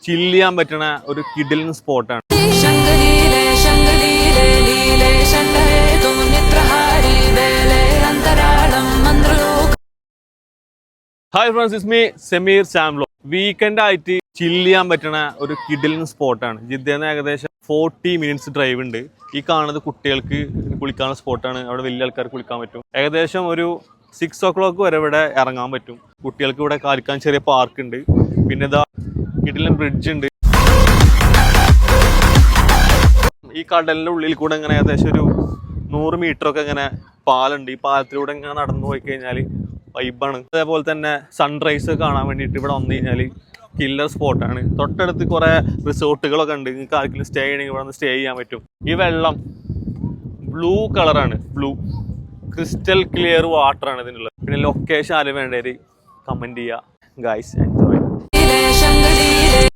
ചില്ല് ചെയ്യാൻ പറ്റുന്ന ഒരു കിഡിലിൻ സ്പോട്ടാണ്. Hi friends, it's me Sameer Samblo. Weekend ആയിട്ട് ചില്ല് ചെയ്യാൻ പറ്റുന്ന ഒരു കിഡിലിൻ സ്പോട്ടാണ്. ജിദ്ദയിൽ നിന്ന് ഏകദേശം 40 മിനിറ്റ്സ് ഡ്രൈവ് ഉണ്ട്. ഈ കാണുന്നത് കുട്ടികൾക്ക് കുളിക്കാനുള്ള സ്പോട്ടാണ്. അവിടെ വലിയ ആൾക്കാർക്ക് കുളിക്കാൻ പറ്റും. ഏകദേശം ഒരു 6 o'clock വരെ ഇവിടെ ഇറങ്ങാൻ പറ്റും. കുട്ടികൾക്ക് ഇവിടെ കളിക്കാൻ ചെറിയ പാർക്ക് ഉണ്ട്. പിന്നെ ഇതാ കിഡിലിൻ ബ്രിഡ്ജ് ഉണ്ട്. ഈ കടലിന്റെ ഉള്ളിൽ കൂടെ ഇങ്ങനെ ഏകദേശം ഒരു 100 മീറ്ററൊക്കെ ഇങ്ങനെ പാലുണ്ട്. ഈ പാലത്തിലൂടെ ഇങ്ങനെ നടന്നു പോയി കഴിഞ്ഞാൽ വൈബാണ്. അതേപോലെ തന്നെ സൺറൈസ് കാണാൻ വേണ്ടിയിട്ട് ഇവിടെ വന്നു കഴിഞ്ഞാൽ കില്ലർ സ്പോട്ടാണ്. തൊട്ടടുത്ത് കുറേ റിസോർട്ടുകളൊക്കെ ഉണ്ട്. നിങ്ങൾക്ക് ആർക്കെങ്കിലും സ്റ്റേ ചെയ്യണമെങ്കിൽ ഇവിടെ നിന്ന് സ്റ്റേ ചെയ്യാൻ പറ്റും. ഈ വെള്ളം ബ്ലൂ കളറാണ്, ബ്ലൂ ക്രിസ്റ്റൽ ക്ലിയർ വാട്ടറാണ് ഇതിനുള്ളത്. പിന്നെ ലൊക്കേഷൻ ആരും വേണ്ടവർ കമൻറ്റ് ചെയ്യുക ഗൈസ്.